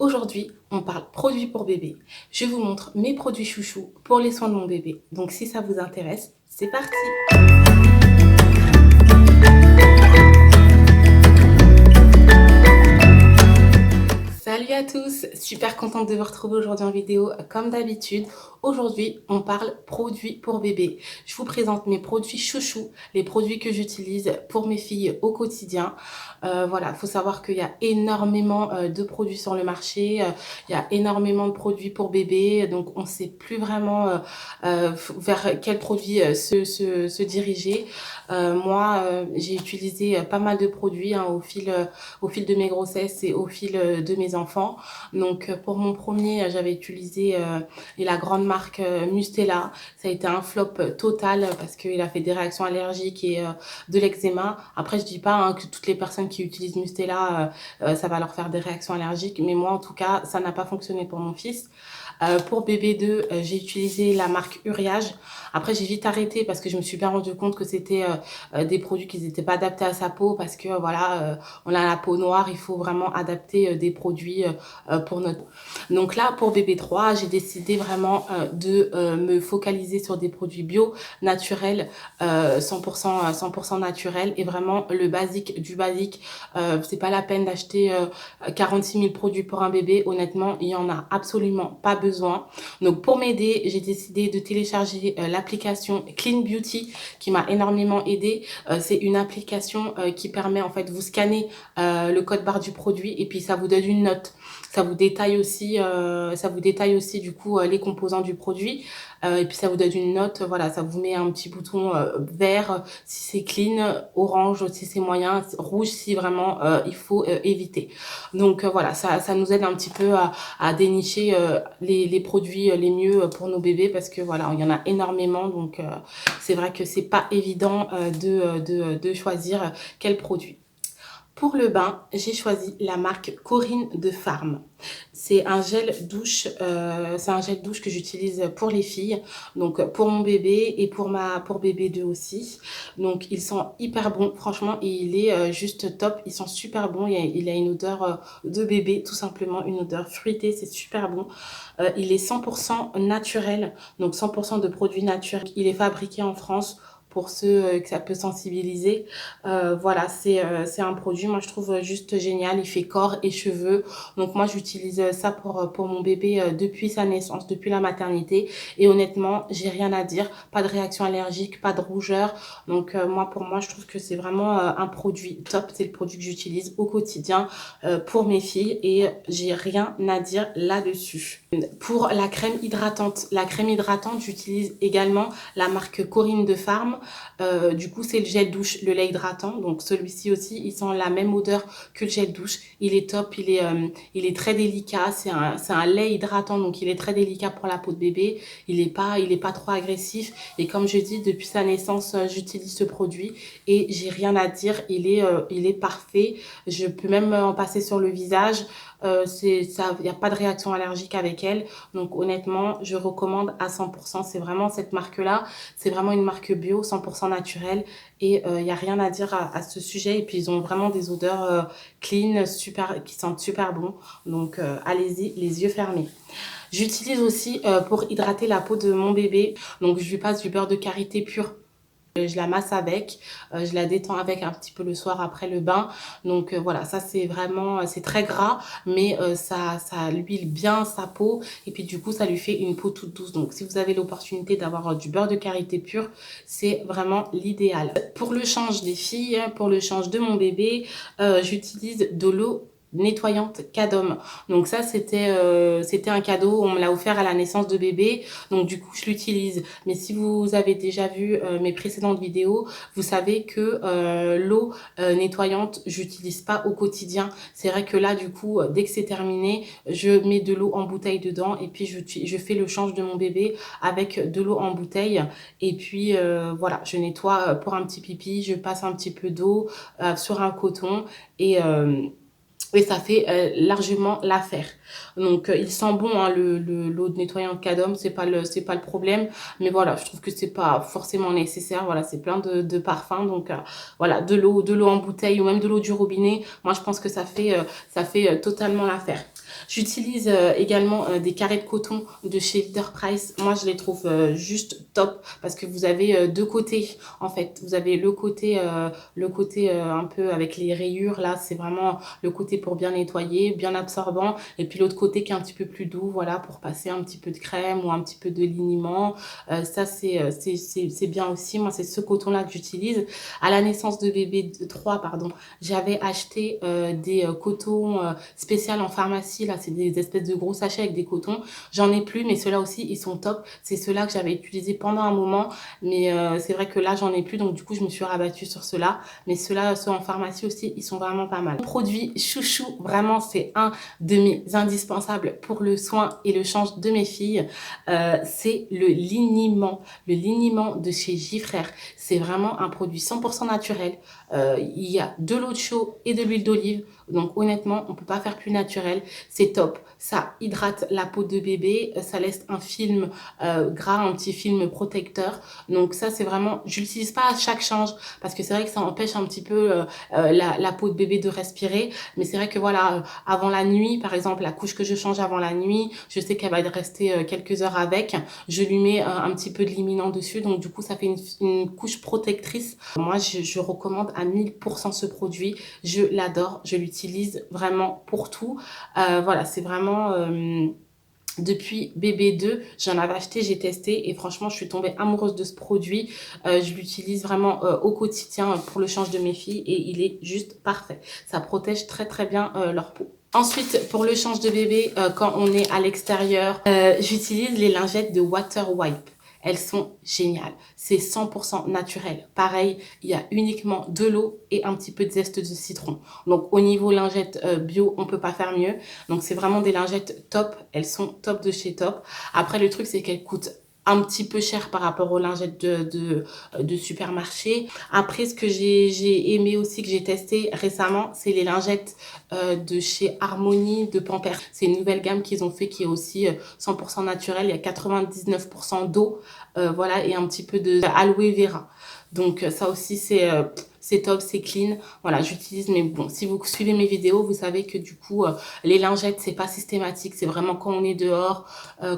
Aujourd'hui, on parle produits pour bébé. Je vous montre mes produits chouchous pour les soins de mon bébé. Donc si ça vous intéresse, c'est parti! Salut à tous, super contente de vous retrouver aujourd'hui en vidéo comme d'habitude. Aujourd'hui, on parle produits pour bébé. Je vous présente mes produits chouchous, les produits que j'utilise pour mes filles au quotidien. Voilà, faut savoir qu'il y a énormément de produits sur le marché, il y a énormément de produits pour bébé, donc on ne sait plus vraiment vers quel produit se diriger. Moi, j'ai utilisé pas mal de produits hein, au fil de mes grossesses et au fil de mes enfants. Donc pour mon premier, j'avais utilisé la grande marque Mustela. Ça a été un flop total parce qu'il a fait des réactions allergiques et de l'eczéma. Après, je dis pas hein, que toutes les personnes qui utilisent Mustela, ça va leur faire des réactions allergiques, mais moi en tout cas, ça n'a pas fonctionné pour mon fils. Pour bébé 2, j'ai utilisé la marque Uriage. Après, j'ai vite arrêté parce que je me suis bien rendu compte que c'était des produits qui n'étaient pas adaptés à sa peau parce que voilà, on a la peau noire, il faut vraiment adapter des produits pour notre peau. Donc là, pour bébé 3, j'ai décidé vraiment de me focaliser sur des produits bio, naturels, 100% naturels et vraiment le basique du basique. C'est pas la peine d'acheter 46 000 produits pour un bébé. Honnêtement, il y en a absolument pas besoin. Donc pour m'aider, j'ai décidé de télécharger l'application Clean Beauty qui m'a énormément aidée. C'est une application qui permet en fait, vous scannez le code barre du produit et puis ça vous donne une note. Ça vous détaille aussi du coup les composants du produit et puis ça vous donne une note. Voilà, ça vous met un petit bouton vert si c'est clean, orange si c'est moyen, rouge si vraiment il faut éviter. Donc voilà, ça nous aide un petit peu à dénicher les produits les mieux pour nos bébés parce que voilà, il y en a énormément. Donc c'est vrai que c'est pas évident de choisir quel produit. Pour le bain, j'ai choisi la marque Corinne de Farm. C'est un gel douche, que j'utilise pour les filles, donc pour mon bébé et pour bébé 2 aussi. Donc ils sont hyper bons, franchement, et il est juste top. Ils sont super bons. Il a une odeur de bébé, tout simplement, une odeur fruitée, c'est super bon. Il est 100% naturel, donc 100% de produits naturels. Il est fabriqué en France pour ceux que ça peut sensibiliser. Voilà, c'est un produit, moi je trouve juste génial. Il fait corps et cheveux. Donc moi j'utilise ça pour mon bébé depuis sa naissance, depuis la maternité. Et honnêtement, j'ai rien à dire. Pas de réaction allergique, pas de rougeur. Donc pour moi, je trouve que c'est vraiment un produit top. C'est le produit que j'utilise au quotidien pour mes filles et j'ai rien à dire là-dessus. Pour la crème hydratante, j'utilise également la marque Corinne de Farm. Du coup, c'est le gel douche, le lait hydratant. Donc celui-ci aussi, il sent la même odeur que le gel douche. Il est top, il est très délicat. C'est un lait hydratant, donc il est très délicat pour la peau de bébé. Il est pas trop agressif. Et comme je dis, depuis sa naissance, j'utilise ce produit et j'ai rien à dire. Il est parfait. Je peux même en passer sur le visage. Il n'y a pas de réaction allergique avec elle. Donc honnêtement, je recommande à 100%. C'est vraiment cette marque-là. C'est vraiment une marque bio, 100% naturelle. Et il n'y a rien à dire à ce sujet. Et puis ils ont vraiment des odeurs clean, super, qui sentent super bon. Donc allez-y, les yeux fermés. J'utilise aussi pour hydrater la peau de mon bébé. Donc je lui passe du beurre de karité pur. Je la masse avec, je la détends avec un petit peu le soir après le bain. Donc voilà, ça c'est vraiment, c'est très gras, mais ça l'huile bien sa peau et puis du coup ça lui fait une peau toute douce. Donc si vous avez l'opportunité d'avoir du beurre de karité pur, c'est vraiment l'idéal. Pour le change des filles, pour le change de mon bébé, j'utilise de l'eau nettoyante Cadom. Donc ça c'était un cadeau, on me l'a offert à la naissance de bébé, donc du coup je l'utilise. Mais si vous avez déjà vu mes précédentes vidéos, vous savez que l'eau nettoyante, j'utilise pas au quotidien. C'est vrai que là du coup dès que c'est terminé, je mets de l'eau en bouteille dedans et puis je fais le change de mon bébé avec de l'eau en bouteille et puis voilà, je nettoie pour un petit pipi, je passe un petit peu d'eau sur un coton et et ça fait largement l'affaire. Donc il sent bon, hein, l'eau de nettoyant Cadom, c'est pas le problème, mais voilà, je trouve que c'est pas forcément nécessaire. Voilà, c'est plein de parfums, donc voilà, de l'eau en bouteille ou même de l'eau du robinet, moi je pense que ça fait totalement l'affaire. J'utilise également des carrés de coton de chez Leader Price. Moi, je les trouve juste top parce que vous avez deux côtés. En fait, vous avez le côté un peu avec les rayures. Là, c'est vraiment le côté pour bien nettoyer, bien absorbant. Et puis l'autre côté qui est un petit peu plus doux, voilà, pour passer un petit peu de crème ou un petit peu de liniment. Ça, c'est bien aussi. Moi, c'est ce coton-là que j'utilise. À la naissance de bébé 3, pardon, j'avais acheté des cotons spéciaux en pharmacie. Là, c'est des espèces de gros sachets avec des cotons. J'en ai plus, mais ceux-là aussi, ils sont top. C'est ceux-là que j'avais utilisés pendant un moment, mais c'est vrai que là, j'en ai plus, donc du coup, je me suis rabattue sur ceux-là. Mais ceux-là, ceux en pharmacie aussi, ils sont vraiment pas mal. Produit chouchou, vraiment, c'est un de mes indispensables pour le soin et le change de mes filles. C'est le liniment de chez Gifrère. C'est vraiment un produit 100% naturel. Il y a de l'eau de chaux et de l'huile d'olive. Donc honnêtement, on peut pas faire plus naturel. C'est top. Ça hydrate la peau de bébé. Ça laisse un film gras, un petit film protecteur. Donc ça, c'est vraiment... Je l'utilise pas à chaque change parce que c'est vrai que ça empêche un petit peu la peau de bébé de respirer. Mais c'est vrai que voilà, avant la nuit, par exemple, la couche que je change avant la nuit, je sais qu'elle va rester quelques heures avec. Je lui mets un petit peu de liminant dessus. Donc du coup, ça fait une couche protectrice. Moi, je recommande à 1000% ce produit. Je l'adore. Je l'utilise vraiment pour tout. Voilà, c'est vraiment... depuis bébé 2, j'en avais acheté, j'ai testé et franchement, je suis tombée amoureuse de ce produit. Je l'utilise vraiment au quotidien pour le change de mes filles et il est juste parfait. Ça protège très très bien leur peau. Ensuite, pour le change de bébé, quand on est à l'extérieur, j'utilise les lingettes de Water Wipe. Elles sont géniales. C'est 100% naturel. Pareil, il y a uniquement de l'eau et un petit peu de zeste de citron. Donc, au niveau lingettes bio, on peut pas faire mieux. Donc, c'est vraiment des lingettes top. Elles sont top de chez top. Après, le truc, c'est qu'elles coûtent un petit peu cher par rapport aux lingettes de supermarché. Après, ce que j'ai aimé aussi, que j'ai testé récemment, c'est les lingettes de chez Harmonie, de Pampers. C'est une nouvelle gamme qu'ils ont fait qui est aussi 100% naturelle. Il y a 99% d'eau, voilà, et un petit peu de aloe vera. Donc ça aussi, c'est top, c'est clean. Voilà, j'utilise, mais bon, si vous suivez mes vidéos, vous savez que du coup, les lingettes, c'est pas systématique. C'est vraiment quand on est dehors,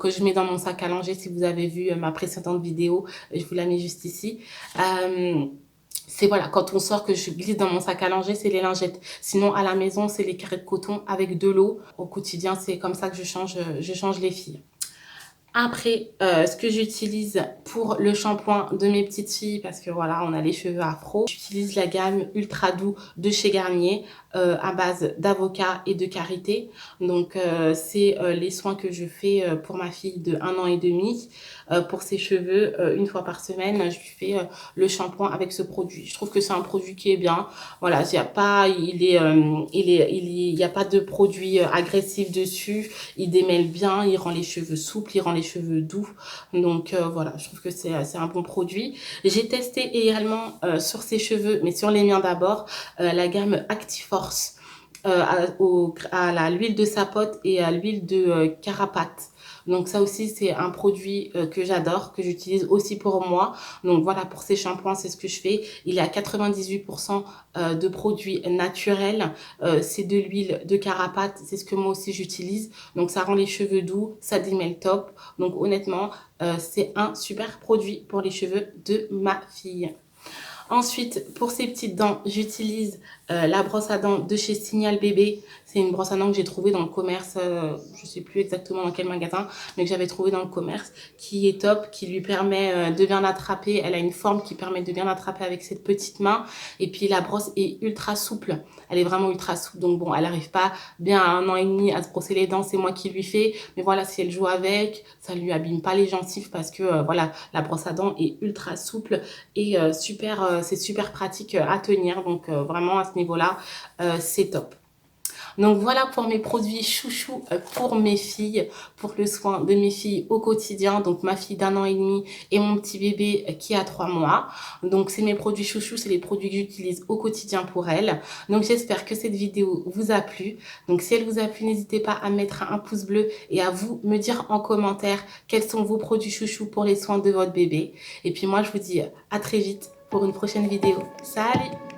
que je mets dans mon sac à langer. Si vous avez vu ma précédente vidéo, je vous la mets juste ici. C'est voilà, quand on sort que je glisse dans mon sac à langer, c'est les lingettes. Sinon, à la maison, c'est les carrés de coton avec de l'eau. Au quotidien, c'est comme ça que je change les filles. Après, ce que j'utilise pour le shampoing de mes petites filles, parce que voilà, on a les cheveux afro, j'utilise la gamme Ultra Doux de chez Garnier à base d'avocat et de karité. Donc, c'est les soins que je fais pour ma fille de 1 an et demi. Pour ses cheveux, une fois par semaine, je lui fais le shampoing avec ce produit. Je trouve que c'est un produit qui est bien. Voilà, il y a pas, il y a pas de produit agressif dessus. Il démêle bien, il rend les cheveux souples, il rend les cheveux doux. Donc voilà, je trouve que c'est un bon produit. J'ai testé également sur ses cheveux, mais sur les miens d'abord, la gamme Actiforce à l'huile de sapote et à l'huile de carapate. Donc ça aussi, c'est un produit que j'adore, que j'utilise aussi pour moi. Donc voilà, pour ces shampoings, c'est ce que je fais. Il y a 98% de produits naturels. C'est de l'huile de carapate, c'est ce que moi aussi j'utilise. Donc ça rend les cheveux doux, ça démêle top. Donc honnêtement, c'est un super produit pour les cheveux de ma fille. Ensuite, pour ces petites dents, j'utilise la brosse à dents de chez Signal Bébé. C'est une brosse à dents que j'ai trouvée dans le commerce, je sais plus exactement dans quel magasin, mais que j'avais trouvé dans le commerce, qui est top, qui lui permet de bien attraper. Elle a une forme qui permet de bien attraper avec cette petite main. Et puis la brosse est ultra souple. Elle est vraiment ultra souple. Donc bon, elle n'arrive pas bien à 1 an et demi à se brosser les dents, c'est moi qui lui fais. Mais voilà, si elle joue avec, ça lui abîme pas les gencives parce que voilà, la brosse à dents est ultra souple et c'est super pratique à tenir. Donc vraiment à ce niveau-là, c'est top. Donc voilà pour mes produits chouchous pour mes filles, pour le soin de mes filles au quotidien. Donc ma fille d'1 an et demi et mon petit bébé qui a 3 mois. Donc c'est mes produits chouchous, c'est les produits que j'utilise au quotidien pour elles. Donc j'espère que cette vidéo vous a plu. Donc si elle vous a plu, n'hésitez pas à mettre un pouce bleu et à vous me dire en commentaire quels sont vos produits chouchous pour les soins de votre bébé. Et puis moi je vous dis à très vite pour une prochaine vidéo. Salut!